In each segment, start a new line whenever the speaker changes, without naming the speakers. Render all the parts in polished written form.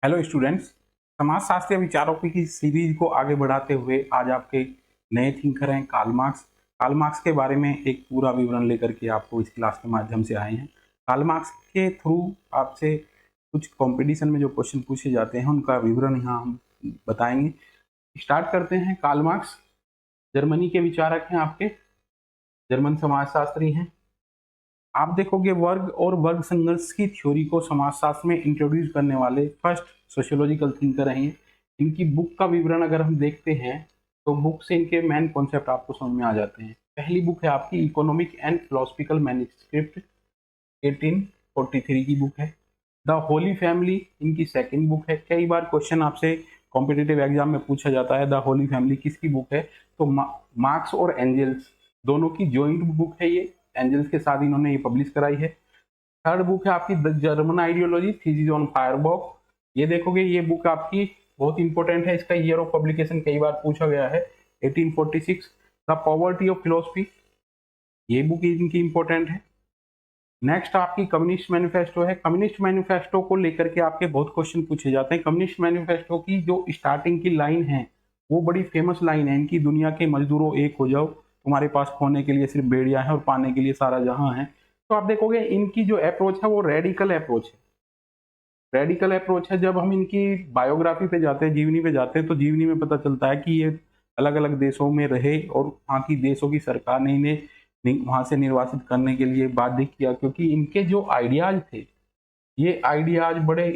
Hello students. समाजशास्त्रीय विचारों की सीरीज को आगे बढ़ाते हुए आज आपके नए थिंकर हैं कार्ल मार्क्स। कार्ल मार्क्स के बारे में एक पूरा विवरण लेकर के आपको इस क्लास के माध्यम से आए हैं। कार्ल मार्क्स के थ्रू आपसे कुछ कंपटीशन में जो क्वेश्चन पूछे जाते हैं उनका विवरण यहाँ हम बताएंगे। स्टार्ट करते हैं। कार्ल मार्क्स जर्मनी के विचारक हैं, आपके जर्मन समाजशास्त्री हैं। आप देखोगे वर्ग और वर्ग संघर्ष की थ्योरी को समाजशास्त्र में इंट्रोड्यूस करने वाले फर्स्ट सोशियोलॉजिकल थिंकर हैं। इनकी बुक का विवरण अगर हम देखते हैं तो बुक से इनके मेन कॉन्सेप्ट आपको समझ में आ जाते हैं। पहली बुक है आपकी इकोनॉमिक एंड फिलोसफिकल मैन्युस्क्रिप्ट, 1843 की बुक है। द होली फैमिली इनकी सेकंड बुक है। कई बार क्वेश्चन आपसे कॉम्पिटिटिव एग्जाम में पूछा जाता है द होली फैमिली किसकी बुक है, तो मार्क्स और एंजल्स दोनों की जॉइंट बुक है ये। एंजल्स के साथ इन्होंने ये पब्लिश कराई है। थर्ड बुक है आपकी the German ideology thesis on Feuerbach. ये देखोगे ये बुक आपकी बहुत इंपॉर्टेंट है, इसका ईयर ऑफ पब्लिकेशन कई बार पूछा गया है 1846। द पॉवर्टी ऑफ फिलोसफी ये बुक इनकी इंपॉर्टेंट है। नेक्स्ट आपकी कम्युनिस्ट मैनिफेस्टो है। कम्युनिस्ट मैनिफेस्टो को लेकर के आपके बहुत क्वेश्चन पूछे जाते हैं। कम्युनिस्ट मैनिफेस्टो की जो स्टार्टिंग की लाइन है वो बड़ी फेमस लाइन है इनकी, दुनिया के मजदूरों एक हो जाओ, तुम्हारे पास खोने के लिए सिर्फ बेड़िया है और पाने के लिए सारा जहां है। तो आप देखोगे इनकी जो अप्रोच है वो रेडिकल अप्रोच है। रेडिकल अप्रोच है। जब हम इनकी बायोग्राफी पे जाते हैं, जीवनी पे जाते हैं, तो जीवनी में पता चलता है कि ये अलग अलग देशों में रहे और वहाँ की देशों की सरकार ने इन्हें वहां से निर्वासित करने के लिए बाध्य किया, क्योंकि इनके जो आइडियाज थे ये आइडियाज बड़े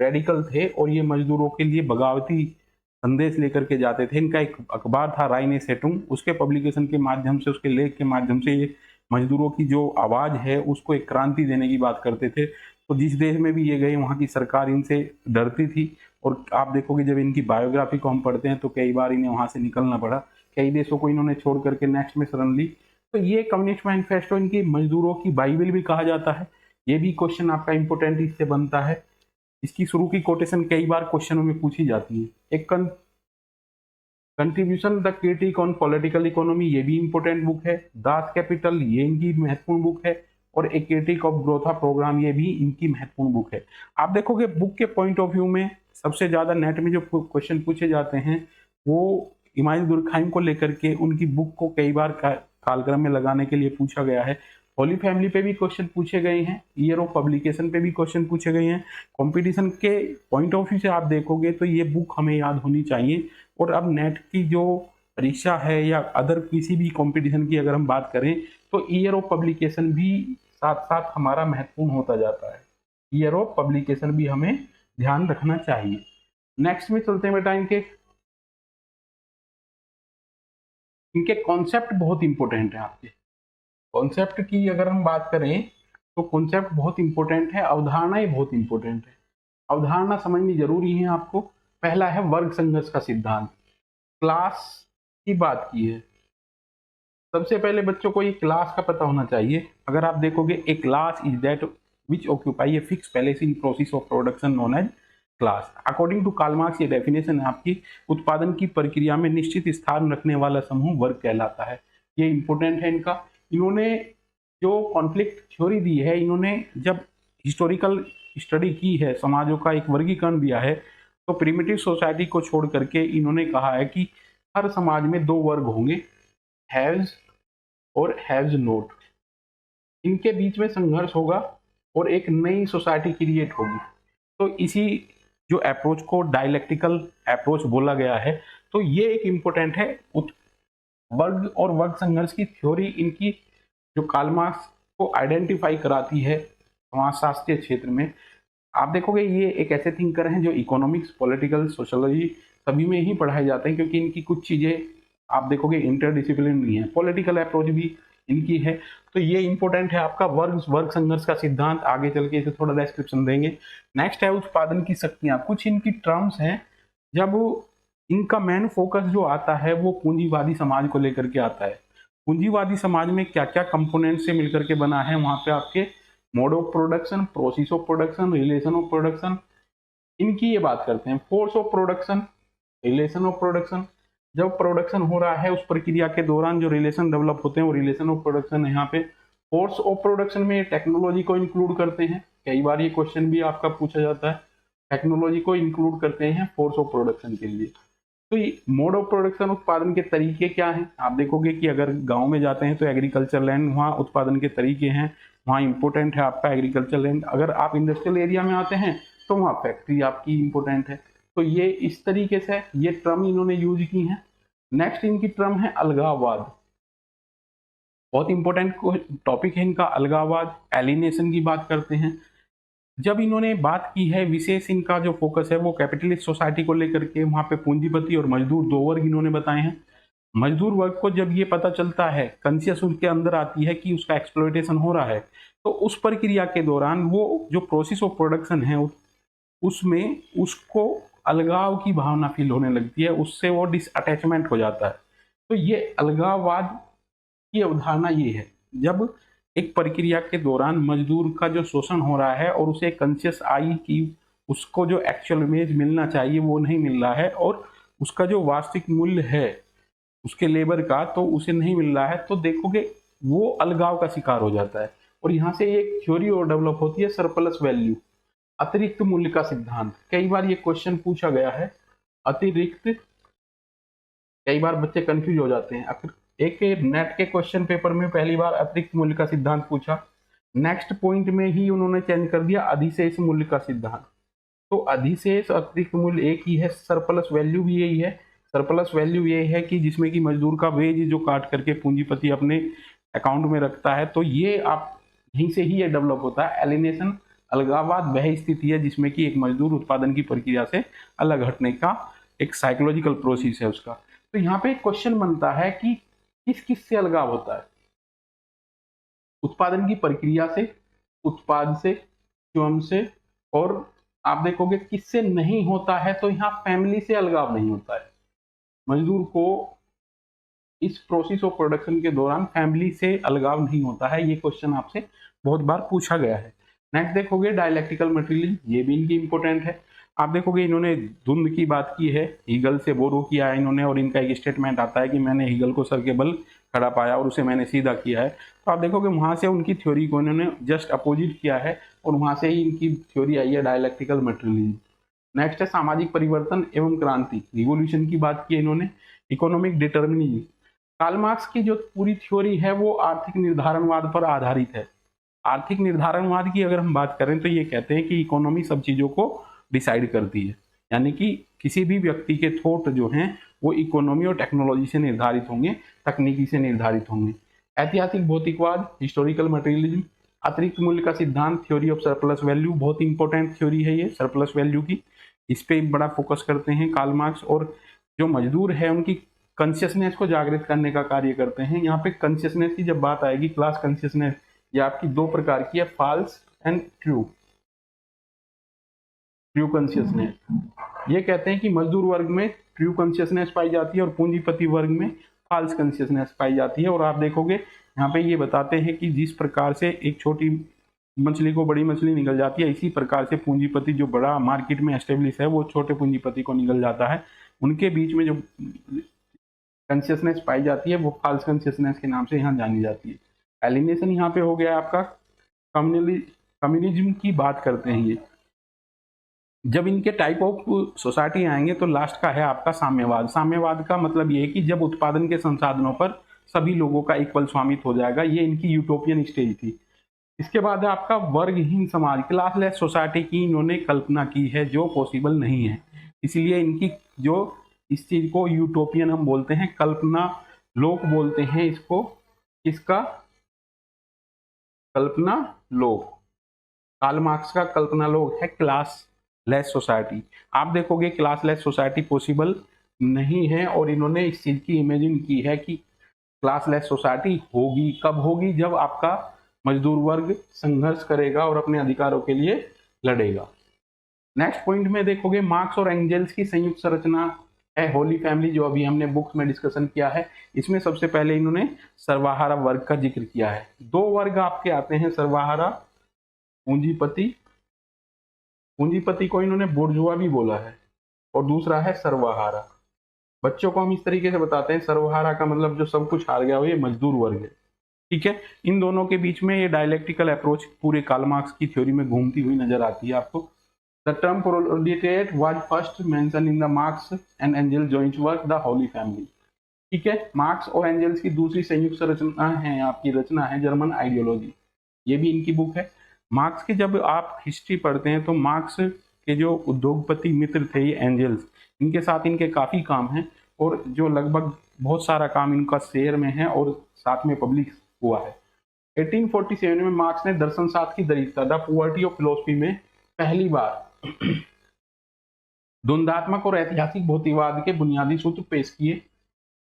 रेडिकल थे और ये मजदूरों के लिए बगावती संदेश लेकर के जाते थे। इनका एक अखबार था राइने सेटुंग, उसके पब्लिकेशन के माध्यम से, उसके लेख के माध्यम से ये मजदूरों की जो आवाज है उसको एक क्रांति देने की बात करते थे। तो जिस देश में भी ये गए वहाँ की सरकार इनसे डरती थी। और आप देखोगे जब इनकी बायोग्राफी को हम पढ़ते हैं तो कई बार इन्हें वहाँ से निकलना पड़ा, कई देशों को इन्होंने छोड़ करके नेक्स्ट में शरण ली। तो ये कम्युनिस्ट मैनिफेस्टो इनकी मजदूरों की बाइबल भी कहा जाता है। ये भी क्वेश्चन आपका इंपोर्टेंट इससे बनता है। इसकी शुरू की कोटेशन कई बार क्वेश्चनों में पूछी जाती है। एक contribution the critic on political economy, ये भी इंपॉर्टेंट बुक है। दास कैपिटल ये इनकी महत्वपूर्ण बुक है। और एक क्रिटिक ऑफ ग्रोथा प्रोग्राम ये भी इनकी महत्वपूर्ण बुक है। आप देखोगे बुक के पॉइंट ऑफ व्यू में सबसे ज्यादा नेट में जो क्वेश्चन पूछे जाते हैं वो इमाइल दुर्कहाइम को लेकर के उनकी बुक को कई बार कालक्रम में लगाने के लिए पूछा गया है। होली फैमिली पे भी क्वेश्चन पूछे गए हैं, ईयर ऑफ पब्लिकेशन पे भी क्वेश्चन पूछे गए हैं। कंपटीशन के पॉइंट ऑफ व्यू से आप देखोगे तो ये बुक हमें याद होनी चाहिए। और अब नेट की जो परीक्षा है या अदर किसी भी कंपटीशन की अगर हम बात करें तो ईयर ऑफ पब्लिकेशन भी साथ साथ हमारा महत्वपूर्ण होता जाता है। ईयर ऑफ पब्लिकेशन भी हमें ध्यान रखना चाहिए। नेक्स्ट में चलते हैं बेटा, इनके कॉन्सेप्ट बहुत इंपॉर्टेंट है। आपके कॉन्सेप्ट की अगर हम बात करें तो कॉन्सेप्ट बहुत इंपॉर्टेंट है, अवधारणाएं बहुत इंपॉर्टेंट है। अवधारणा समझनी जरूरी है आपको। पहला है वर्ग संघर्ष का सिद्धांत, क्लास की बात की है। सबसे पहले बच्चों को ये क्लास का पता होना चाहिए। अगर आप देखोगे a class is that which occupy a fix place in process of production known as class. According to Karl Marx ये डेफिनेशन है आपकी, उत्पादन की प्रक्रिया में निश्चित स्थान रखने वाला समूह वर्ग कहलाता है। ये इंपॉर्टेंट है इनका। इन्होंने जो कॉन्फ्लिक्ट थ्योरी दी है, इन्होंने जब हिस्टोरिकल स्टडी की है, समाजों का एक वर्गीकरण दिया है, तो प्रिमिटिव सोसाइटी को छोड़ करके इन्होंने कहा है कि हर समाज में दो वर्ग होंगे, हैव्स और हैव्स नॉट। इनके बीच में संघर्ष होगा और एक नई सोसाइटी क्रिएट होगी। तो इसी जो अप्रोच को डायलेक्टिकल अप्रोच बोला गया है। तो ये एक इंपॉर्टेंट है। वर्ग और वर्ग संघर्ष की थ्योरी इनकी जो कार्ल मार्क्स को आइडेंटिफाई कराती है समाजशास्त्रीय क्षेत्र में। आप देखोगे ये एक ऐसे थिंकर हैं जो इकोनॉमिक्स, पॉलिटिकल, सोशियोलॉजी सभी में ही पढ़ाए जाते हैं, क्योंकि इनकी कुछ चीजें आप देखोगे इंटरडिसिप्लिनरी है। पॉलिटिकल अप्रोच भी इनकी है। तो ये इंपॉर्टेंट है आपका वर्ग संघर्ष का सिद्धांत। आगे चल के इसे थोड़ा डिस्क्रिप्शन देंगे। नेक्स्ट है उत्पादन की शक्तियां। कुछ इनकी टर्म्स हैं। जब इनका मेन फोकस जो आता है वो पूंजीवादी समाज को लेकर के आता है। पूंजीवादी समाज में क्या क्या कंपोनेंट से मिलकर के बना है, वहां पे आपके mode of production, process of production, relation of production, इनकी ये बात करते हैं। Force of production, relation of production, जब प्रोडक्शन हो रहा है उस प्रक्रिया के दौरान जो रिलेशन डेवलप होते हैं वो रिलेशन ऑफ प्रोडक्शन है। यहाँ पे फोर्स ऑफ प्रोडक्शन में टेक्नोलॉजी को इंक्लूड करते हैं। कई बार ये क्वेश्चन भी आपका पूछा जाता है। टेक्नोलॉजी को इंक्लूड करते हैं फोर्स ऑफ प्रोडक्शन के लिए। तो ये मोड ऑफ प्रोडक्शन, उत्पादन के तरीके क्या हैं? आप देखोगे कि अगर गांव में जाते हैं तो एग्रीकल्चर लैंड, वहाँ उत्पादन के तरीके हैं, वहाँ इंपॉर्टेंट है आपका एग्रीकल्चर लैंड। अगर आप इंडस्ट्रियल एरिया में आते हैं तो वहाँ फैक्ट्री आपकी इंपॉर्टेंट है। तो ये इस तरीके से ये टर्म इन्होंने यूज की है। नेक्स्ट इनकी टर्म है अलगाववाद। बहुत इंपॉर्टेंट टॉपिक है इनका अलगाववाद। एलिनेशन की बात करते हैं। जब इन्होंने बात की है, विशेष इनका जो फोकस है वो कैपिटलिस्ट सोसाइटी को लेकर के, वहां पे पूंजीपति और मजदूर दो वर्ग इन्होंने बताए हैं। मजदूर वर्ग को जब ये पता चलता है, कॉन्शियस उनके अंदर आती है कि उसका एक्सप्लॉयटेशन हो रहा है, तो उस प्रक्रिया के दौरान वो जो प्रोसेस ऑफ प्रोडक्शन है उसमें उसको अलगाव की भावना फील होने लगती है, उससे वो डिसअटैचमेंट हो जाता है। तो ये अलगाववाद की अवधारणा ये है, जब एक प्रक्रिया के दौरान मजदूर का जो शोषण हो रहा है और उसे कॉन्शियस आई कि उसको जो एक्चुअल इमेज मिलना चाहिए वो नहीं मिल रहा है, और उसका जो वास्तविक मूल्य है उसके लेबर का तो उसे नहीं मिल रहा है, तो देखोगे वो अलगाव का शिकार हो जाता है। और यहाँ से एक थ्योरी और डेवलप होती है, सरप्लस वैल्यू, अतिरिक्त मूल्य का सिद्धांत। कई बार ये क्वेश्चन पूछा गया है, अतिरिक्त, कई बार बच्चे कंफ्यूज हो जाते हैं। एक नेट के क्वेश्चन पेपर में पहली बार अतिरिक्त मूल्य का सिद्धांत पूछा, नेक्स्ट पॉइंट में ही उन्होंने चेंज कर दिया अधिशेष मूल्य का सिद्धांत। तो अधिशेष अतिरिक्त मूल्य एक ही है, सरप्लस वैल्यू भी यही है। सरप्लस वैल्यू ये है कि जिसमें कि मजदूर का वेज जो काट करके पूंजीपति अपने अकाउंट में रखता है। तो ये आप यहीं से ही ये डेवलप होता है। एलिनेशन, अलगाववाद वह स्थिति है जिसमें कि एक मजदूर उत्पादन की प्रक्रिया से अलग हटने का एक साइकोलॉजिकल प्रोसेस है उसका। तो यहाँ पे एक क्वेश्चन बनता है कि किस किस से अलगाव होता है? उत्पादन की प्रक्रिया से, उत्पाद से, स्वयं से, और आप देखोगे किससे नहीं होता है, तो यहाँ फैमिली से अलगाव नहीं होता है। मजदूर को इस प्रोसेस ऑफ प्रोडक्शन के दौरान फैमिली से अलगाव नहीं होता है। ये क्वेश्चन आपसे बहुत बार पूछा गया है। नेक्स्ट देखोगे डायलैक्टिकल मटेरियल, ये भी इनकी इंपॉर्टेंट है। आप देखोगे इन्होंने धुंध की बात की है, हीगल से बोरो किया है इन्होंने, और इनका एक स्टेटमेंट आता है कि मैंने हीगल को सर के बल खड़ा पाया और उसे मैंने सीधा किया है। तो आप देखोगे वहां से उनकी थ्योरी को इन्होंने जस्ट अपोजिट किया है, और वहां से ही इनकी थ्योरी आई है डायलैक्टिकल मटेरियलिज्म। नेक्स्ट है सामाजिक परिवर्तन एवं क्रांति, रिवोल्यूशन की बात की है इन्होंने। इकोनॉमिक डिटर्मिनिज्म, कार्ल मार्क्स की जो पूरी थ्योरी है वो आर्थिक निर्धारणवाद पर आधारित है। आर्थिक निर्धारणवाद की अगर हम बात करें तो ये कहते हैं कि इकोनॉमी सब चीजों को डिसाइड करती है, यानी कि किसी भी व्यक्ति के थॉट जो हैं वो इकोनॉमी और टेक्नोलॉजी से निर्धारित होंगे, तकनीकी से निर्धारित होंगे। ऐतिहासिक भौतिकवाद, हिस्टोरिकल मटेरियलिज्म, अतिरिक्त मूल्य का सिद्धांत, थ्योरी ऑफ सरप्लस वैल्यू, बहुत इंपॉर्टेंट थ्योरी है ये सरप्लस वैल्यू की, इस पे बड़ा फोकस करते हैं कार्ल मार्क्स। और जो मजदूर है उनकी कॉन्शियसनेस को जागृत करने का कार्य करते हैं। यहाँ पे कॉन्शियसनेस की जब बात आएगी, क्लास कॉन्शियसनेस, ये आपकी दो प्रकार की है, false and true. True consciousness, ये कहते हैं कि मजदूर वर्ग में ट्रू कॉन्शियसनेस पाई जाती है और पूंजीपति वर्ग में फॉल्स कॉन्शियसनेस पाई जाती है। और आप देखोगे यहाँ पे ये बताते हैं कि जिस प्रकार से एक छोटी मछली को बड़ी मछली निकल जाती है, इसी प्रकार से पूंजीपति जो बड़ा मार्केट में एस्टेब्लिश है वो छोटे पूंजीपति को निकल जाता है। उनके बीच में जो कॉन्शियसनेस पाई जाती है वो फॉल्स कॉन्शियसनेस के नाम से यहाँ जानी जाती है। एलिनेशन यहाँ पे हो गया आपका। कम्युनिज्म की बात करते हैं ये, जब इनके टाइप ऑफ सोसाइटी आएंगे तो लास्ट का है आपका साम्यवाद। साम्यवाद का मतलब ये है कि जब उत्पादन के संसाधनों पर सभी लोगों का इक्वल स्वामित्व हो जाएगा, ये इनकी यूटोपियन स्टेज थी। इसके बाद है आपका वर्गहीन समाज, क्लासलेस सोसाइटी की इन्होंने कल्पना की है जो पॉसिबल नहीं है, इसलिए इनकी जो इस चीज को यूटोपियन हम बोलते हैं, कल्पना लोक बोलते हैं इसको। किसका? कल्पना लोक। कार्ल मार्क्स का कल्पना लोक है क्लास लेस सोसाइटी। आप देखोगे क्लासलेस सोसाइटी पॉसिबल नहीं है, और इन्होंने इस चीज की इमेजिन की है कि क्लासलेस सोसाइटी होगी, कब होगी? जब आपका मजदूर वर्ग संघर्ष करेगा और अपने अधिकारों के लिए लड़ेगा। नेक्स्ट पॉइंट में देखोगे मार्क्स और एंजेल्स की संयुक्त संरचना है होली फैमिली, जो अभी हमने बुक्स में डिस्कशन किया है। इसमें सबसे पहले इन्होंने सर्वहारा वर्ग का जिक्र किया है। दो वर्ग आपके आते हैं, सर्वहारा, पूंजीपति। पूंजीपति को इन्होंने बुर्जुआ भी बोला है, और दूसरा है सर्वहारा। बच्चों को हम इस तरीके से बताते हैं, सर्वहारा का मतलब जो सब कुछ हार गया हो, ये मजदूर वर्ग है, ठीक है। इन दोनों के बीच में ये डायलेक्टिकल अप्रोच पूरे कार्ल मार्क्स की थ्योरी में घूमती हुई नजर आती है आपको। The term proletariat was first mention in the marks and angel joint work the Holi family. ठीक है, मार्क्स और एंजल्स की दूसरी संयुक्त रचना है, आपकी रचना है जर्मन आइडियोलॉजी, ये भी इनकी बुक है। मार्क्स की जब आप हिस्ट्री पढ़ते हैं तो मार्क्स के जो उद्योगपति मित्र थे ये एंजल्स, इनके साथ इनके काफ़ी काम हैं, और जो लगभग बहुत सारा काम इनका शेयर में है और साथ में पब्लिक हुआ है। 1847 में मार्क्स ने दर्शन शास्त्र की दरिद्रता द पॉवर्टी ऑफ फिलोसफी में पहली बार द्वंद्वात्मक और ऐतिहासिक भौतिकवाद के बुनियादी सूत्र पेश किए।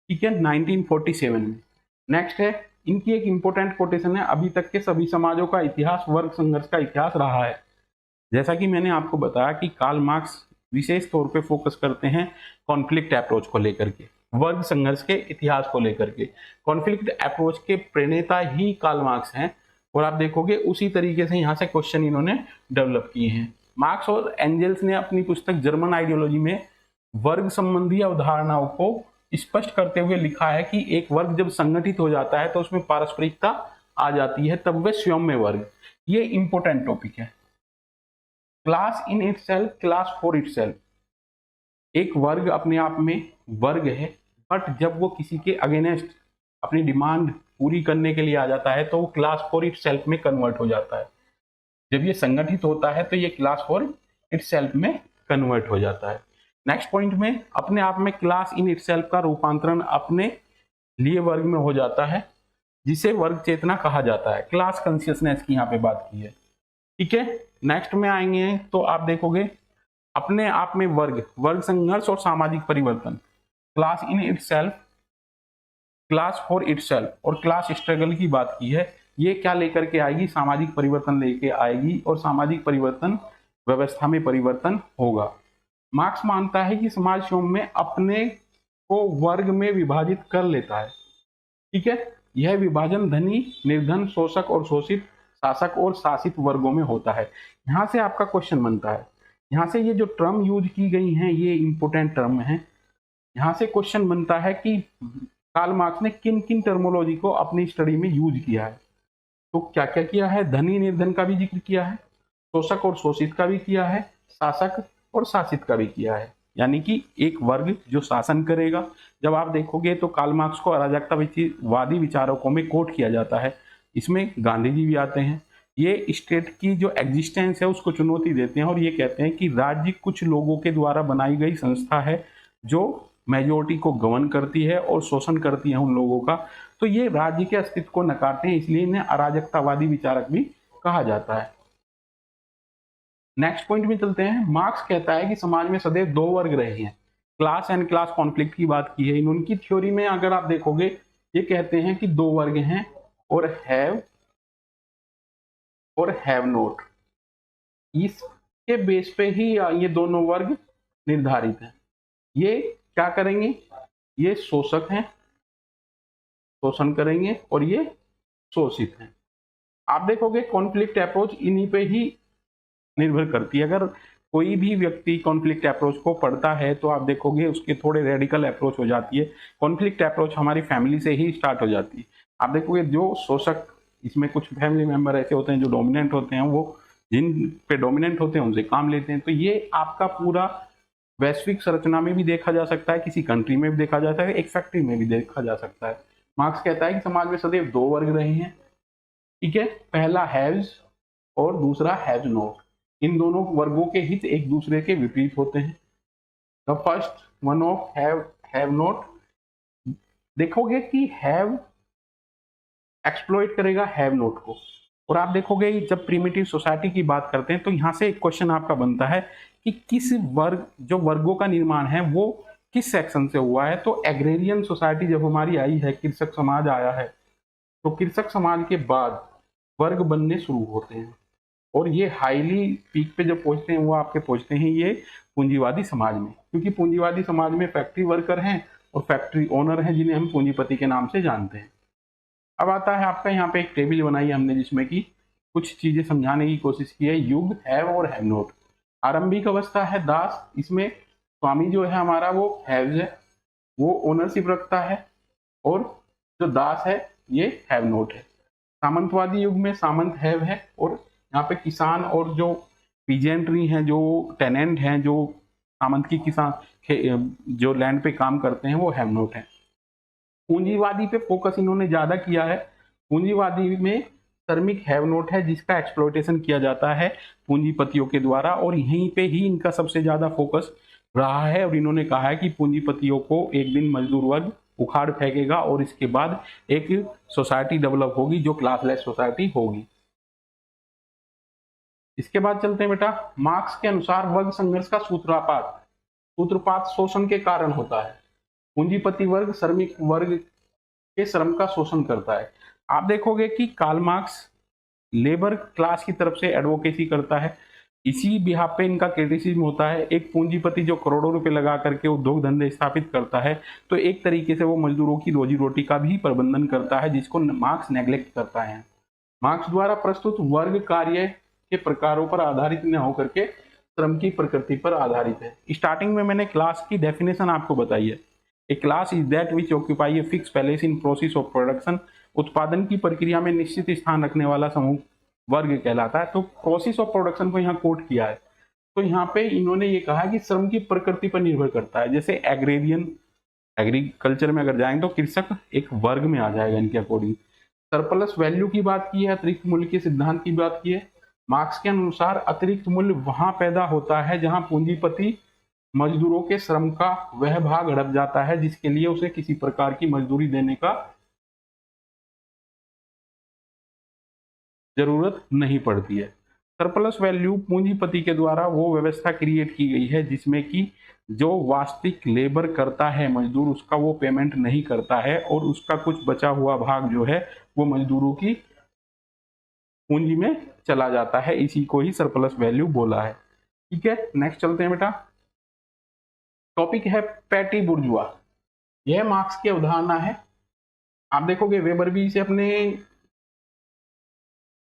ठीक है, 1947 में। नेक्स्ट है, इनकी एक इंपॉर्टेंट कोटेशन है, अभी तक के सभी समाजों का इतिहास वर्ग संघर्ष का इतिहास रहा है। जैसा कि मैंने आपको बताया कि कार्ल मार्क्स विशेष तौर पे फोकस करते हैं कॉन्फ्लिक्ट अप्रोच को लेकर के, वर्ग संघर्ष के इतिहास को लेकर के। कॉन्फ्लिक्ट अप्रोच के प्रणेता ही कार्ल मार्क्स हैं, और आप देखोगे उसी तरीके से यहाँ से क्वेश्चन इन्होंने डेवलप किए हैं। मार्क्स और एंजल्स ने अपनी पुस्तक जर्मन आइडियोलॉजी में वर्ग संबंधी अवधारणाओं को स्पष्ट करते हुए लिखा है कि एक वर्ग जब संगठित हो जाता है तो उसमें पारस्परिकता आ जाती है, तब वे स्वयं में वर्ग। ये इंपॉर्टेंट टॉपिक है। Class in itself, class for itself. एक वर्ग अपने आप में वर्ग है, बट जब वो किसी के अगेंस्ट अपनी डिमांड पूरी करने के लिए आ जाता है तो वो क्लास फॉर इटसेल्फ में कन्वर्ट हो जाता है। जब ये संगठित होता है तो ये क्लास फॉर इटसेल्फ में कन्वर्ट हो जाता है। नेक्स्ट पॉइंट में, अपने आप में क्लास इन इटसेल्फ का रूपांतरण अपने लिए वर्ग में हो जाता है, जिसे वर्ग चेतना कहा जाता है। क्लास कॉन्शियसनेस की यहाँ पे बात की है। ठीक है, नेक्स्ट में आएंगे तो आप देखोगे अपने आप में वर्ग, वर्ग संघर्ष और सामाजिक परिवर्तन, class in itself, class for itself और क्लास स्ट्रगल की बात की है। ये क्या लेकर के आएगी? सामाजिक परिवर्तन लेके आएगी, और सामाजिक परिवर्तन व्यवस्था में परिवर्तन होगा। मार्क्स मानता है कि समाज स्वयं में अपने को वर्ग में विभाजित कर लेता है। ठीक है, यह विभाजन धनी, निर्धन, शोषक और शोषित, शासक और शासित वर्गों में होता है। यहाँ से आपका क्वेश्चन बनता है, यहाँ से ये जो टर्म यूज की गई हैं ये इंपोर्टेंट टर्म है। यहाँ से क्वेश्चन बनता है कि कार्ल मार्क्स ने किन किन टर्मोलॉजी को अपनी स्टडी में यूज किया है। तो क्या क्या किया है? धनी निर्धन का भी जिक्र किया है, शोषक और शोषित का भी किया है, शासक और शासित का भी किया है, यानी कि एक वर्ग जो शासन करेगा। जब आप देखोगे तो कार्ल मार्क्स को अराजकतावादी विचारकों में कोट किया जाता है, इसमें गांधी जी भी आते हैं। ये स्टेट की जो एग्जिस्टेंस है उसको चुनौती देते हैं और ये कहते हैं कि राज्य कुछ लोगों के द्वारा बनाई गई संस्था है जो मेजोरिटी को गवर्न करती है और शोषण करती है उन लोगों का। तो ये राज्य के अस्तित्व को नकारते हैं, इसलिए इन्हें अराजकतावादी विचारक भी कहा जाता है। नेक्स्ट पॉइंट में चलते हैं। मार्क्स कहता है कि समाज में सदैव दो वर्ग रहे हैं, क्लास एंड क्लास कॉन्फ्लिक्ट की बात की है। इन उनकी थ्योरी में अगर आप देखोगे ये कहते हैं कि दो वर्ग हैं, और हैव नोट। इसके बेस पे ही ये दोनों वर्ग निर्धारित हैं। ये क्या करेंगे? ये शोषक हैं, शोषण करेंगे, और ये शोषित हैं। आप देखोगे कॉन्फ्लिक्ट अप्रोच इन्हीं पे ही निर्भर करती है। अगर कोई भी व्यक्ति कॉन्फ्लिक्ट अप्रोच को पढ़ता है तो आप देखोगे उसके थोड़े रेडिकल अप्रोच हो जाती है। कॉन्फ्लिक्ट अप्रोच हमारी फैमिली से ही स्टार्ट हो जाती है। आप देखोगे जो शोषक, इसमें कुछ फैमिली मेंबर ऐसे होते हैं जो डोमिनेंट होते हैं, वो जिन पे डोमिनेंट होते हैं उनसे काम लेते हैं। तो ये आपका पूरा वैश्विक संरचना में भी देखा जा सकता है, किसी कंट्री में भी देखा जा सकता है, एक फैक्ट्री में भी देखा जा सकता है। मार्क्स कहता है कि समाज में सदैव दो वर्ग रहे हैं। ठीक है, पहला हैव्स और दूसरा हैव नॉट। इन दोनों वर्गों के हित एक दूसरे के विपरीत होते हैं। The first one of have not, देखोगे कि हैव एक्सप्लॉइट करेगा हैव नॉट को। और आप देखोगे जब प्रिमिटिव सोसाइटी की बात करते हैं तो यहाँ से एक क्वेश्चन आपका बनता है कि किस वर्ग, जो वर्गों का निर्माण है वो किस सेक्शन से हुआ है। तो एग्रेरियन सोसाइटी जब हमारी आई है, कृषक समाज आया है, तो कृषक समाज के बाद वर्ग बनने शुरू होते हैं, और ये हाईली पीक पे जब पहुंचते हैं वो आपके पहुंचते हैं ये पूंजीवादी समाज में, क्योंकि पूंजीवादी समाज में फैक्ट्री वर्कर हैं और फैक्ट्री ओनर हैं जिन्हें हम पूंजीपति के नाम से जानते हैं। अब आता है आपका, यहाँ पे एक टेबल बनाई है हमने जिसमें कि कुछ चीजें समझाने की कोशिश की है। युग, हैव और हैव नॉट। आरंभिक अवस्था है दास, इसमें स्वामी जो है हमारा वो हैव्स है, वो ओनरशिप रखता है, और जो दास है ये हैव नॉट है। सामंतवादी युग में सामंत हैव है, और यहाँ पे किसान और जो पीजेंट्री हैं, जो टेनेंट हैं, जो सामंत की किसान जो लैंड पे काम करते हैं, वो हैव नोट हैं। पूंजीवादी पे फोकस इन्होंने ज्यादा किया है। पूंजीवादी में श्रमिक हैव नोट है जिसका एक्सप्लॉयटेशन किया जाता है पूंजीपतियों के द्वारा, और यहीं पे ही इनका सबसे ज्यादा फोकस रहा है। और इन्होंने कहा है कि पूंजीपतियों को एक दिन मजदूर वर्ग उखाड़ फेंकेगा और इसके बाद एक सोसाइटी डेवलप होगी जो क्लासलेस सोसाइटी होगी। इसके बाद चलते हैं बेटा, मार्क्स के अनुसार वर्ग संघर्ष का सूत्रपात शोषण के कारण होता है। पूंजीपति वर्ग श्रमिक वर्ग के श्रम का शोषण करता है। आप देखोगे कि कार्ल मार्क्स लेबर क्लास की तरफ से एडवोकेसी करता है, इसी बिहाफ पे इनका क्रिटिसिज्म होता है। एक पूंजीपति जो करोड़ों रुपए लगा करके उद्योग धंधे स्थापित करता है, तो एक तरीके से वो मजदूरों की रोजी रोटी का भी प्रबंधन करता है, जिसको मार्क्स नेग्लेक्ट करता है। मार्क्स द्वारा प्रस्तुत वर्ग कार्य के प्रकारों पर आधारित न होकर के श्रम की प्रकृति पर आधारित है। स्टार्टिंग में मैंने क्लास की डेफिनेशन आपको बताई है। A class is that which occupy a fix place in process of production. उत्पादन की प्रक्रिया में निश्चित स्थान रखने वाला समूह वर्ग कहलाता है। तो प्रोसेस ऑफ प्रोडक्शन को यहाँ कोट किया है, तो यहाँ पे इन्होंने ये कहा कि श्रम की प्रकृति पर निर्भर करता है। जैसे एग्रीकल्चर में अगर जाएंगे तो कृषक एक वर्ग में आ जाएगा इनके अकॉर्डिंग। सरप्लस वैल्यू की बात की है, अतिरिक्त मूल्य के सिद्धांत की बात की है। मार्क्स के अनुसार अतिरिक्त मूल्य वहां पैदा होता है जहां पूंजीपति मजदूरों के श्रम का वह भाग हड़प जाता है जिसके लिए उसे किसी प्रकार की मजदूरी देने का जरूरत नहीं पड़ती है। सरप्लस वैल्यू पूंजीपति के द्वारा वो व्यवस्था क्रिएट की गई है जिसमें कि जो वास्तविक लेबर करता है मजदूर, उसका वो पेमेंट नहीं करता है और उसका कुछ बचा हुआ भाग जो है वो मजदूरों की पूंजी में चला जाता है। इसी को ही सरप्लस वैल्यू बोला है। ठीक है, नेक्स्ट चलते हैं बेटा। टॉपिक है पैटी बुर्जुआ। यह मार्क्स की अवधारणा है। आप देखोगे वेबर भी इसे अपने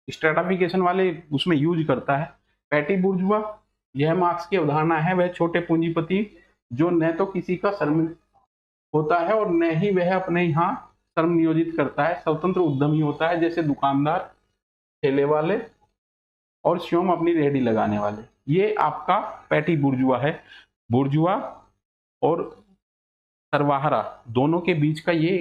स्ट्रेटाफिकेशन वाले उसमें यूज करता है। पैटी बुर्जुआ यह मार्क्स की अवधारणा है। वह छोटे पूंजीपति जो न तो किसी का श्रमिक होता है और न ही वह अपने यहाँ श्रम नियोजित करता है, स्वतंत्र उद्यमी होता है, जैसे दुकानदार, ठेले वाले और स्वयं अपनी रेहड़ी लगाने वाले। ये आपका पैटी बुर्जुआ है। बुर्जुआ और सर्वाहारा दोनों के बीच का ये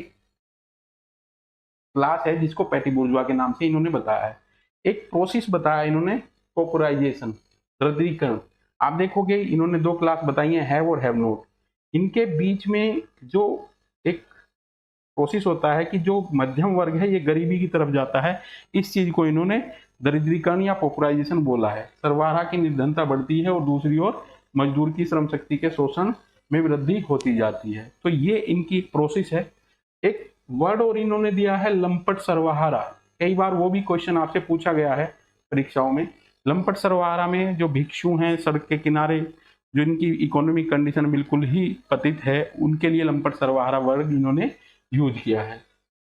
क्लास है जिसको पैटी बुर्जुआ के नाम से इन्होंने बताया है। एक प्रोसेस बताया इन्होंने, पॉपुलराइजेशन, रद्दीकरण। आप देखोगे इन्होंने दो क्लास बताई है, हैव और हैव नोट। इनके बीच में जो एक प्रोसेस होता है कि जो मध्यम वर्ग है ये गरीबी की तरफ जाता है, इस चीज को इन्होंने दरिद्रीकरण या पॉपुलराइजेशन बोला है। सर्वहारा की निर्धनता बढ़ती है और दूसरी ओर मजदूर की श्रम शक्ति के शोषण में वृद्धि होती जाती है। तो ये इनकी एक प्रोसेस है। एक वर्ड और इन्होंने दिया है लंपट सर्वहारा। कई बार वो भी क्वेश्चन आपसे पूछा गया है परीक्षाओं में। लंपट सर्वहारा में जो भिक्षु हैं सड़क के किनारे, जो इनकी इकोनॉमिक कंडीशन बिल्कुल ही पतित है, उनके लिए लंपट सर्वहारा वर्ड इन्होंने यूज किया है।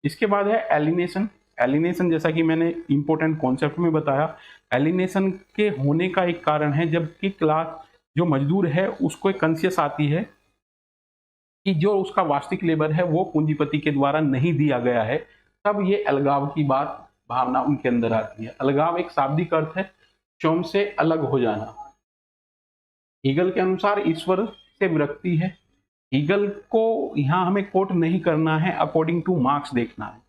इसके बाद है एलिनेशन। एलिनेशन जैसा कि मैंने इंपॉर्टेंट कॉन्सेप्ट में बताया, एलिनेशन के होने का एक कारण है जबकि क्लास जो मजदूर है उसको एक कॉन्शियस आती है कि जो उसका वास्तविक लेबर है वो पूंजीपति के द्वारा नहीं दिया गया है, तब ये अलगाव की बात भावना उनके अंदर आती है। अलगाव एक शाब्दिक अर्थ है स्वयं से अलग हो जाना। हीगल के अनुसार ईश्वर से विरक्ति है। हीगल को यहां हमें कोट नहीं करना है, अकॉर्डिंग टू मार्क्स देखना है।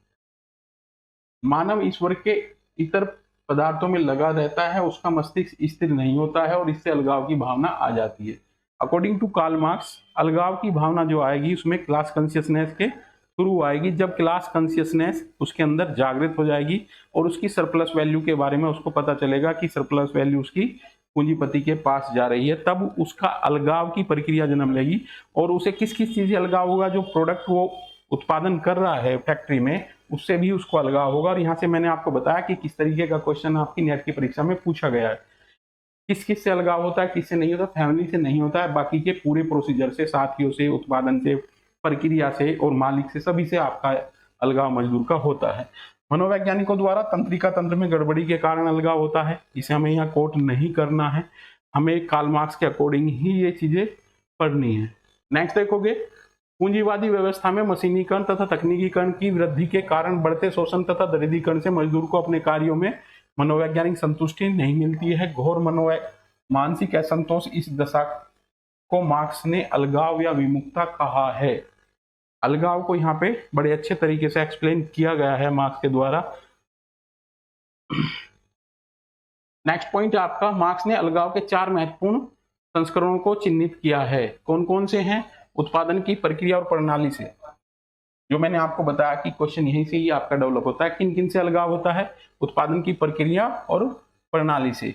मानव ईश्वर के इतर पदार्थों में लगा रहता है, उसका मस्तिष्क स्थिर नहीं होता है और इससे अलगाव की भावना आ जाती है। अकॉर्डिंग टू कार्ल मार्क्स अलगाव की भावना जो आएगी उसमें क्लास कॉन्शियसनेस के थ्रू आएगी, जब क्लास कॉन्शियसनेस उसके अंदर जागृत हो जाएगी और उसकी सरप्लस वैल्यू के बारे में उसको पता चलेगा कि सरप्लस वैल्यू उसकी पूंजीपति के पास जा रही है, तब उसका अलगाव की प्रक्रिया जन्म लेगी। और उसे किस किस चीज से अलगाव होगा? जो प्रोडक्ट वो उत्पादन कर रहा है फैक्ट्री में, उससे भी उसको अलगाव होगा। और यहाँ से मैंने आपको बताया कि किस तरीके का क्वेश्चन आपकी नेट की परीक्षा में पूछा गया है। किस किस से अलगाव होता है, किससे नहीं होता? फैमिली से नहीं होता है, बाकी के पूरे प्रोसीजर से, साथियों से, उत्पादन से, प्रक्रिया से और मालिक से, सभी से आपका अलगाव मजदूर का होता है। मनोवैज्ञानिकों द्वारा तंत्रिका तंत्र में गड़बड़ी के कारण अलगाव होता है, इसे हमें यहाँ कोट नहीं करना है, हमें कार्ल मार्क्स के अकॉर्डिंग ही ये चीजें पढ़नी है। नेक्स्ट देखोगे, पूंजीवादी व्यवस्था में मशीनीकरण तथा तकनीकीकरण की वृद्धि के कारण बढ़ते शोषण तथा दरिद्रीकरण से मजदूर को अपने कार्यों में मनोवैज्ञानिक संतुष्टि नहीं मिलती है। घोर मानसिक असंतोष, इस दशा को मार्क्स ने अलगाव या विमुखता कहा है। अलगाव को यहाँ पे बड़े अच्छे तरीके से एक्सप्लेन किया गया है मार्क्स के द्वारा। नेक्स्ट पॉइंट आपका, मार्क्स ने अलगाव के 4 महत्वपूर्ण संस्करणों को चिन्हित किया है। कौन कौन से हैं? उत्पादन की प्रक्रिया और प्रणाली से, जो मैंने आपको बताया कि क्वेश्चन यहीं से ही आपका डेवलप होता है। किन किन से अलगाव होता है? उत्पादन की प्रक्रिया और प्रणाली से,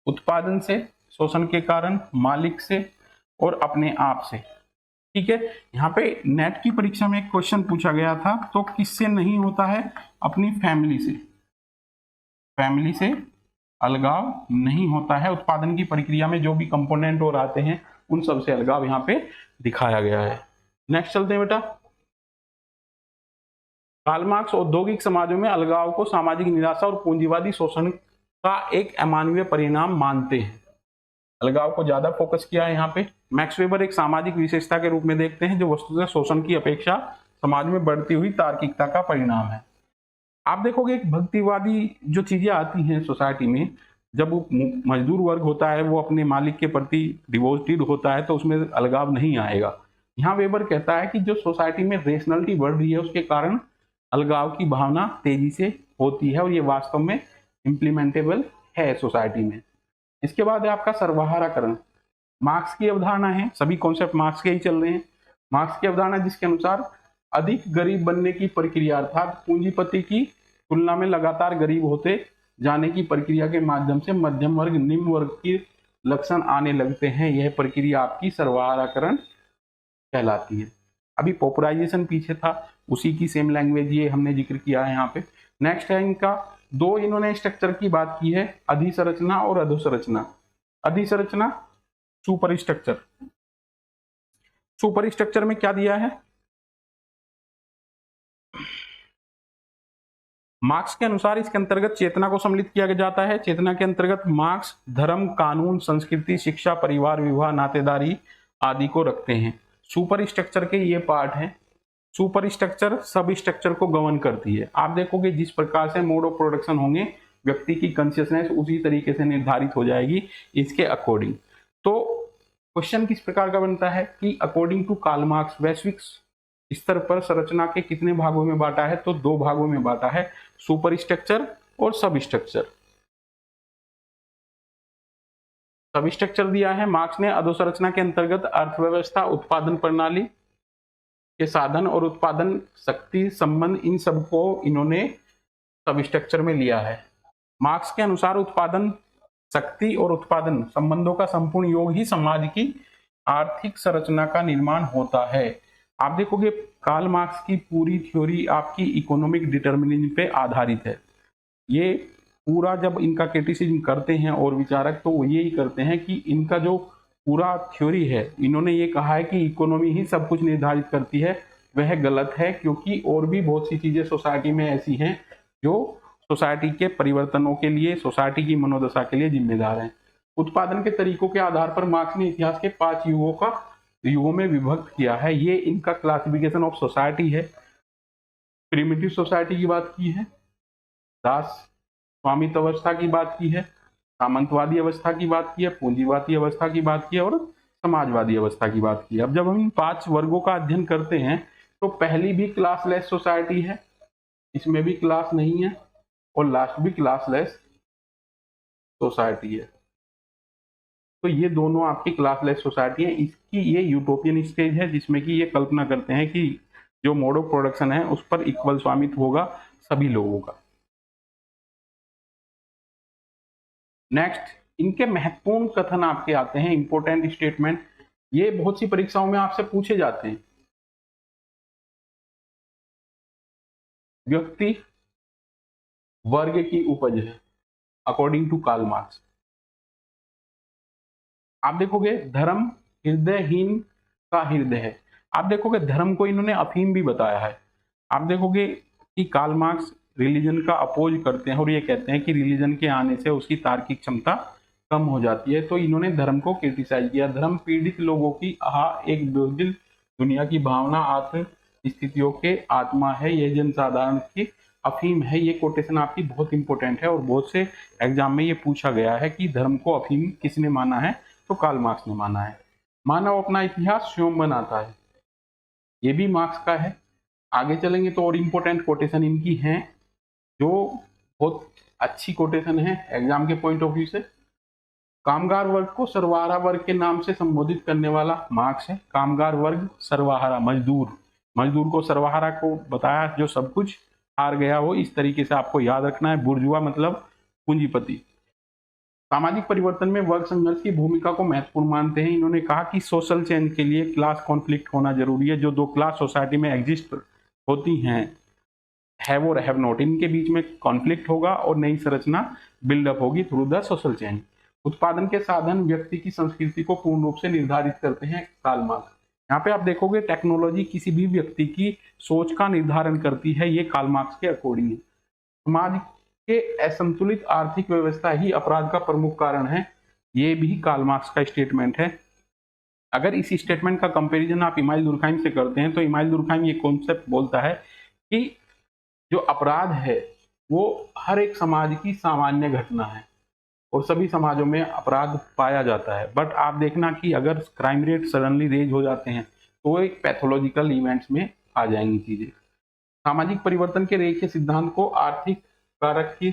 उत्पादन से, शोषण के कारण, मालिक से और अपने आप से। ठीक है, यहाँ पे नेट की परीक्षा में एक क्वेश्चन पूछा गया था, तो किससे नहीं होता है? अपनी फैमिली से। फैमिली से अलगाव नहीं होता है। उत्पादन की प्रक्रिया में जो भी कंपोनेंट और आते हैं उन सब से अलगाव यहाँ पे दिखाया गया है। नेक्स्ट चलते हैं बेटा। कार्ल मार्क्स औद्योगिक समाजों में अलगाव को सामाजिक निराशा और पूंजीवादी शोषण का एक अमानवीय परिणाम मानते हैं। अलगाव को ज्यादा फोकस किया है यहाँ पे। मैक्स वेबर एक सामाजिक विशेषता के रूप में देखते हैं जो वस्तुतः शोषण की अपेक्षा समाज में बढ़ती हुई तार्किकता का परिणाम है। आप देखोगे एक भक्तिवादी जो चीजें आती हैं सोसाइटी में, जब वो मजदूर वर्ग होता है वो अपने मालिक के प्रति डिवोटेड होता है तो उसमें अलगाव नहीं आएगा। यहाँ वेबर कहता है कि जो सोसाइटी में रेशनलिटी बढ़ रही है उसके कारण अलगाव की भावना तेजी से होती है और ये वास्तव में इम्प्लीमेंटेबल है सोसाइटी में। इसके बाद है आपका सर्वहाराकरण। मार्क्स की अवधारणा है, सभी कॉन्सेप्ट मार्क्स के ही चल रहे हैं। मार्क्स की अवधारणा जिसके अनुसार अधिक गरीब बनने की प्रक्रिया अर्थात पूंजीपति की तुलना में लगातार गरीब होते जाने की प्रक्रिया के माध्यम से मध्यम वर्ग निम्न वर्ग की लक्षण आने लगते हैं। यह प्रक्रिया आपकी सर्वहाराकरण कहलाती है। अभी पॉपुलराइजेशन पीछे था, उसी की सेम लैंग्वेज ये हमने जिक्र किया है यहाँ पे। नेक्स्ट है इनका, दो इन्होंने स्ट्रक्चर की बात की है, अधिसंरचना और अधोसंरचना। अधिसंरचना सुपर स्ट्रक्चर। सुपर स्ट्रक्चर में क्या दिया है? मार्क्स के अनुसार इसके अंतर्गत चेतना को सम्मिलित किया जाता है। चेतना के अंतर्गत मार्क्स धर्म, कानून, संस्कृति, शिक्षा, परिवार, विवाह, नातेदारी आदि को रखते हैं। सुपर स्ट्रक्चर के ये पार्ट हैं। सुपर स्ट्रक्चर सब स्ट्रक्चर को गवर्न करती है। आप देखोगे जिस प्रकार से मोड ऑफ प्रोडक्शन होंगे व्यक्ति की कॉन्शियसनेस उसी तरीके से निर्धारित हो जाएगी इसके अकॉर्डिंग। तो क्वेश्चन किस प्रकार का बनता है कि अकॉर्डिंग टू कार्ल मार्क्स वैश्विक स्तर पर संरचना के कितने भागों में बांटा है? तो 2 भागों में बांटा है, सुपर स्ट्रक्चर और सब स्ट्रक्चर। सब स्ट्रक्चर दिया है मार्क्स ने। अधोसंरचना के अंतर्गत अर्थव्यवस्था, उत्पादन प्रणाली के साधन और उत्पादन शक्ति संबंध, इन सबको इन्होंने सब स्ट्रक्चर में लिया है। मार्क्स के अनुसार उत्पादन शक्ति और उत्पादन संबंधों का संपूर्ण योग ही समाज की आर्थिक संरचना का निर्माण होता है। आप देखोगे कार्ल मार्क्स की पूरी थ्योरी आपकी इकोनॉमिक डिटर्मिनिज्म पे आधारित है। ये पूरा जब इनका क्रिटिसिज्म करते हैं और विचारक तो वो यही करते हैं कि इनका जो पूरा थ्योरी है, इन्होंने ये कहा है कि इकोनॉमी ही सब कुछ निर्धारित करती है, वह गलत है, क्योंकि और भी बहुत सी चीजें सोसाइटी में ऐसी हैं जो सोसाइटी के परिवर्तनों के लिए, सोसाइटी की मनोदशा के लिए जिम्मेदार हैं। उत्पादन के तरीकों के आधार पर मार्क्स ने इतिहास के 5 युगों में विभक्त किया है। ये इनका क्लासिफिकेशन ऑफ सोसाइटी है। प्रिमिटिव सोसाइटी की बात की है, दास स्वामित्व अवस्था की बात की है, सामंतवादी अवस्था की बात की है, पूंजीवादी अवस्था की बात की है और समाजवादी अवस्था की बात की है। अब जब हम इन 5 वर्गों का अध्ययन करते हैं तो पहली भी क्लासलेस सोसाइटी है, इसमें भी क्लास नहीं है, और लास्ट भी क्लासलेस सोसाइटी है। तो ये दोनों आपकी क्लासलेस सोसाइटी है। इसकी ये यूटोपियन स्टेज है जिसमें कि ये कल्पना करते हैं कि जो मोड ऑफ प्रोडक्शन है उस पर इक्वल स्वामित्व होगा सभी लोगों का। नेक्स्ट, इनके महत्वपूर्ण कथन आपके आते हैं, इंपोर्टेंट स्टेटमेंट। ये बहुत सी परीक्षाओं में आपसे पूछे जाते हैं। व्यक्ति वर्ग की उपज है अकॉर्डिंग टू कार्ल मार्क्स। आप देखोगे धर्म हृदयहीन का हृदय है। आप देखोगे धर्म को इन्होंने अफीम भी बताया है। आप देखोगे कि कार्ल मार्क्स रिलीजन का अपोज करते हैं और ये कहते हैं कि रिलीजन के आने से उसकी तार्किक क्षमता कम हो जाती है। तो इन्होंने धर्म को क्रिटिसाइज किया। धर्म पीड़ित लोगों की एक दुर्दिल दुनिया की भावना, आत्म स्थितियों के आत्मा है। यह जनसाधारण की अफीम है। ये कोटेशन आपकी बहुत इंपॉर्टेंट है और बहुत से एग्जाम में ये पूछा गया है कि धर्म को अफीम किसने माना है, तो कार्ल मार्क्स ने माना है। मानव अपना इतिहास स्वयं बनाता है, ये भी मार्क्स का है। आगे चलेंगे तो और इम्पोर्टेंट कोटेशन इनकी हैं, जो बहुत अच्छी कोटेशन है एग्जाम के पॉइंट ऑफ व्यू से। कामगार वर्ग को सर्वहारा वर्ग के नाम से संबोधित करने वाला मार्क्स है। कामगार वर्ग सर्वहारा, मजदूर को सर्वहारा को बताया जो सब कुछ हार गया हो, इस तरीके से आपको याद रखना है। बुर्जुआ मतलब पूंजीपति। सामाजिक परिवर्तन में वर्ग संघर्ष की भूमिका को महत्वपूर्ण मानते हैं। इन्होंने कहा कि सोशल चेंज के लिए क्लास कॉन्फ्लिक्ट होना जरूरी है। जो दो क्लास सोसाइटी में एग्जिस्ट होती हैं, हैव और हैव नॉट, इनके बीच में कॉन्फ्लिक्ट होगा और नई संरचना बिल्डअप होगी थ्रू द सोशल चेंज। उत्पादन के साधन व्यक्ति की संस्कृति को पूर्ण रूप से निर्धारित करते हैं, कार्ल मार्क्स। यहाँ पे आप देखोगे टेक्नोलॉजी किसी भी व्यक्ति की सोच का निर्धारण करती है, ये कार्ल मार्क्स के अकॉर्डिंग है। समाज के असंतुलित आर्थिक व्यवस्था ही अपराध का प्रमुख कारण है, ये भी कार्ल मार्क्स का स्टेटमेंट है। अगर इस स्टेटमेंट का कंपैरिजन आप इमाइल दुर्खाइम से करते हैं तो इमाइल दुर्खाइम ये कॉन्सेप्ट बोलता है कि जो अपराध है वो हर एक समाज की सामान्य घटना है और सभी समाजों में अपराध पाया जाता है। बट आप देखना कि अगर क्राइम रेट सडनली रेज हो जाते हैं तो वो एक पैथोलॉजिकल इवेंट्स में आ जाएंगी चीजें। सामाजिक परिवर्तन के रेखीय सिद्धांत को आर्थिक कारक की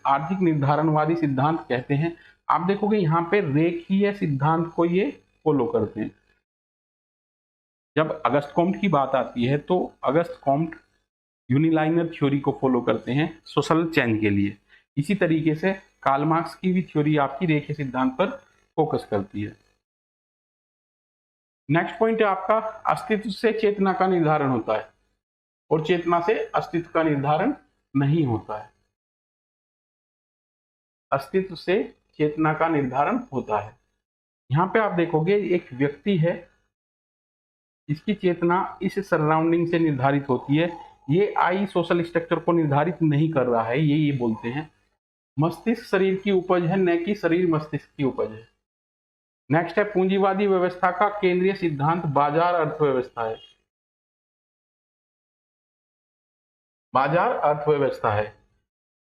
आर्थिक निर्धारणवादी सिद्धांत कहते हैं। आप देखोगे यहाँ पे रेखीय सिद्धांत को ये फॉलो करते हैं। जब अगस्त कॉम्ट की बात आती है तो अगस्त कॉम्ट यूनिलाइनर थ्योरी को फॉलो करते हैं सोशल चेंज के लिए। इसी तरीके से कार्ल मार्क्स की भी थ्योरी आपकी रेखीय सिद्धांत पर फोकस करती है। नेक्स्ट पॉइंट है आपका, अस्तित्व से चेतना का निर्धारण होता है और चेतना से अस्तित्व का निर्धारण नहीं होता है। अस्तित्व से चेतना का निर्धारण होता है। यहाँ पे आप देखोगे एक व्यक्ति है, इसकी चेतना इस सराउंडिंग से निर्धारित होती है। ये आई सोशल स्ट्रक्चर को निर्धारित नहीं कर रहा है, ये बोलते हैं। मस्तिष्क शरीर की उपज है, न कि शरीर मस्तिष्क की उपज है। नेक्स्ट है, पूंजीवादी व्यवस्था का केंद्रीय सिद्धांत बाजार अर्थव्यवस्था है। बाजार अर्थव्यवस्था है।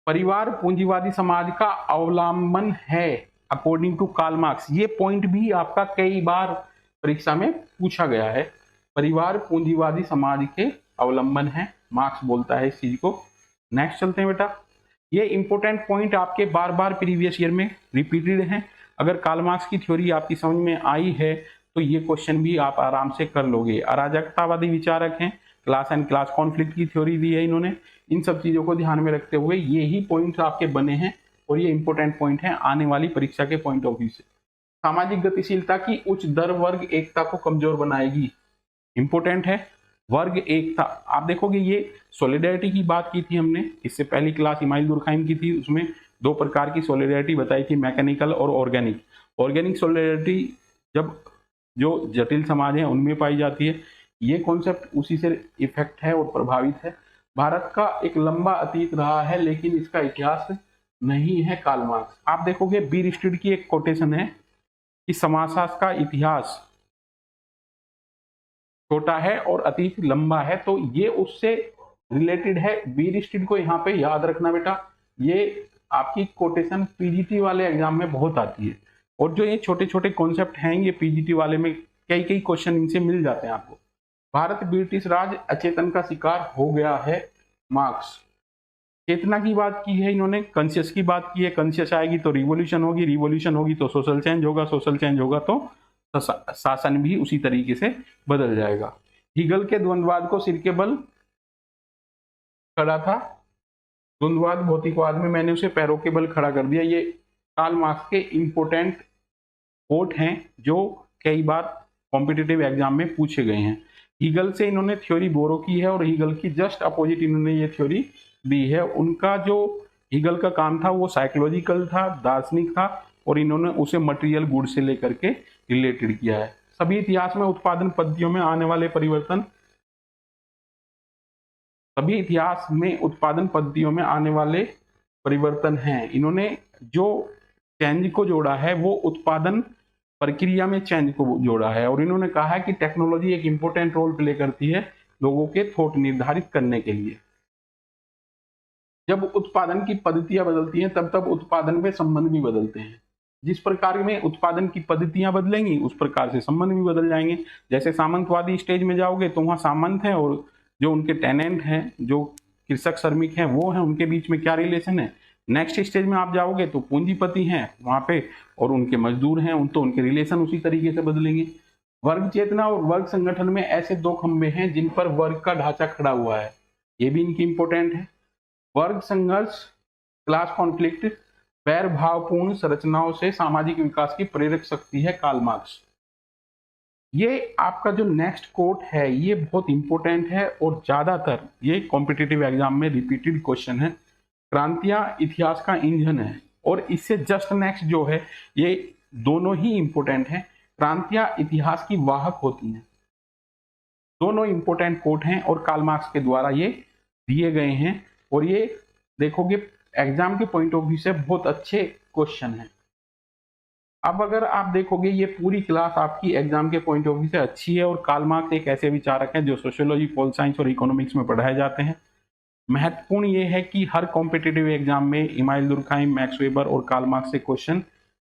परिवार पूंजीवादी समाज का अवलंबन है अकॉर्डिंग टू कार्ल मार्क्स। ये पॉइंट भी आपका कई बार परीक्षा में पूछा गया है। परिवार पूंजीवादी समाज के अवलंबन है, मार्क्स बोलता है इस चीज को। नेक्स्ट चलते हैं बेटा, ये इंपॉर्टेंट पॉइंट आपके बार बार प्रीवियस ईयर में रिपीटेड हैं। अगर कार्ल मार्क्स की थ्योरी आपकी समझ में आई है तो ये क्वेश्चन भी आप आराम से कर लोगे। अराजकतावादी विचारक हैं, क्लास एंड क्लास कॉन्फ्लिक्ट की थ्योरी दी है इन्होंने। इन सब चीजों को ध्यान में रखते हुए ये ही पॉइंट्स आपके बने हैं और ये इंपॉर्टेंट पॉइंट है आने वाली परीक्षा के पॉइंट ऑफ व्यू से। सामाजिक गतिशीलता की उच्च दर वर्ग एकता को कमजोर बनाएगी, इंपॉर्टेंट है। वर्ग एकता, आप देखोगे ये सॉलिडेरिटी की बात की थी हमने, इससे पहली क्लास इमाइल दुर्खाइम की थी, उसमें दो प्रकार की सॉलिडेरिटी बताई थी, मैकेनिकल और ऑर्गेनिक। ऑर्गेनिक सॉलिडेरिटी जब जो जटिल समाज है उनमें पाई जाती है। ये कॉन्सेप्ट उसी से इफेक्ट है और प्रभावित है। भारत का एक लंबा अतीत रहा है लेकिन इसका इतिहास नहीं है, कार्ल मार्क्स। आप देखोगे बी रिस्टेड की एक कोटेशन है कि समाजशास्त्र का इतिहास छोटा है और अतीत लंबा है, तो ये उससे रिलेटेड है। बी रिस्टेड को यहाँ पे याद रखना बेटा, ये आपकी कोटेशन पीजीटी वाले एग्जाम में बहुत आती है और जो ये छोटे छोटे कॉन्सेप्ट हैं ये पीजीटी वाले में कई क्वेश्चन इनसे मिल जाते हैं आपको। भारत ब्रिटिश राज अचेतन का शिकार हो गया है, मार्क्स। चेतना की बात की है इन्होंने, कॉन्शियस की बात की है। कॉन्शियस आएगी तो रिवॉल्यूशन होगी, रिवॉल्यूशन होगी तो सोशल चेंज होगा, सोशल चेंज होगा तो शासन भी उसी तरीके से बदल जाएगा। हीगल के द्वंद्ववाद को सिर के बल खड़ा था। द्वंद्ववाद भौतिकवाद में मैंने उसे पैरों के बल खड़ा कर दिया। ये कार्ल मार्क्स के इंपोर्टेंट कोट हैं जो कई बार कॉम्पिटिटिव एग्जाम में पूछे गए हैं। हीगल से इन्होंने थ्योरी बोरो की है और हीगल की जस्ट अपोजिट इन्होंने ये थ्योरी दी है। उनका जो हीगल का काम था वो साइकोलॉजिकल था, दार्शनिक था और इन्होंने उसे मटेरियल गुड से लेकर के रिलेटेड किया है। सभी इतिहास में उत्पादन पद्धतियों में आने वाले परिवर्तन, सभी इतिहास में उत्पादन पद्धतियों में आने वाले परिवर्तन हैं। इन्होंने जो चेंज को जोड़ा है वो उत्पादन प्रक्रिया में चेंज को जोड़ा है और इन्होंने कहा है कि टेक्नोलॉजी एक इंपॉर्टेंट रोल प्ले करती है लोगों के थॉट निर्धारित करने के लिए। जब उत्पादन की पद्धतियां बदलती हैं तब तब उत्पादन में संबंध भी बदलते हैं। जिस प्रकार में उत्पादन की पद्धतियां बदलेंगी उस प्रकार से संबंध भी बदल जाएंगे। जैसे सामंतवादी स्टेज में जाओगे तो वहाँ सामंत है और जो उनके टेनेंट हैं, जो कृषक श्रमिक हैं वो हैं, उनके बीच में क्या रिलेशन है। नेक्स्ट स्टेज में आप जाओगे तो पूंजीपति हैं वहाँ पे और उनके मजदूर हैं, तो उनके रिलेशन उसी तरीके से बदलेंगे। वर्ग चेतना और वर्ग संगठन में ऐसे दो खंभे हैं जिन पर वर्ग का ढांचा खड़ा हुआ है, ये भी इनकी इंपॉर्टेंट है। वर्ग संघर्ष, क्लास कॉन्फ्लिक्ट, वैर भावपूर्ण संरचनाओं से सामाजिक विकास की प्रेरक शक्ति है कार्ल मार्क्स। ये आपका जो नेक्स्ट कोट है ये बहुत इंपॉर्टेंट है और ज्यादातर ये कॉम्पिटिटिव एग्जाम में रिपीटेड क्वेश्चन है। क्रांतियां इतिहास का इंजन है, और इससे जस्ट नेक्स्ट जो है ये दोनों ही इंपॉर्टेंट है। क्रांतियां इतिहास की वाहक होती हैं, दोनों इंपॉर्टेंट कोट हैं और कार्ल मार्क्स के द्वारा ये दिए गए हैं, और ये देखोगे एग्जाम के पॉइंट ऑफ व्यू से बहुत अच्छे क्वेश्चन हैं। अब अगर आप देखोगे ये पूरी क्लास आपकी एग्जाम के पॉइंट ऑफ व्यू से अच्छी है, और कार्ल मार्क्स एक ऐसे विचारक हैं जो सोशियोलॉजी, पॉल साइंस और इकोनॉमिक्स में पढ़ाए जाते हैं। महत्वपूर्ण ये है कि हर कॉम्पिटिटिव एग्जाम में इमाइल दुर्कहाइम, मैक्स वेबर और कार्ल मार्क्स से क्वेश्चन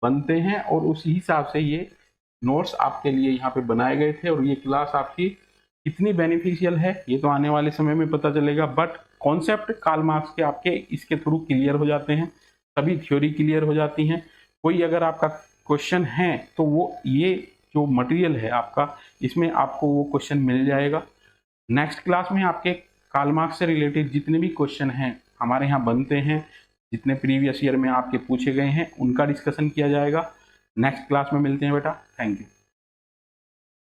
बनते हैं, और उसी हिसाब से ये नोट्स आपके लिए यहाँ पे बनाए गए थे। और ये क्लास आपकी कितनी बेनिफिशियल है ये तो आने वाले समय में पता चलेगा, बट कॉन्सेप्ट कार्ल मार्क्स के आपके इसके थ्रू क्लियर हो जाते हैं, सभी थ्योरी क्लियर हो जाती हैं। कोई अगर आपका क्वेश्चन है तो वो ये जो मटेरियल है आपका, इसमें आपको वो क्वेश्चन मिल जाएगा। नेक्स्ट क्लास में आपके कार्ल मार्क्स से रिलेटेड जितने भी क्वेश्चन हैं हमारे यहाँ बनते हैं, जितने प्रीवियस ईयर में आपके पूछे गए हैं उनका डिस्कशन किया जाएगा। नेक्स्ट क्लास में मिलते हैं बेटा, थैंक यू।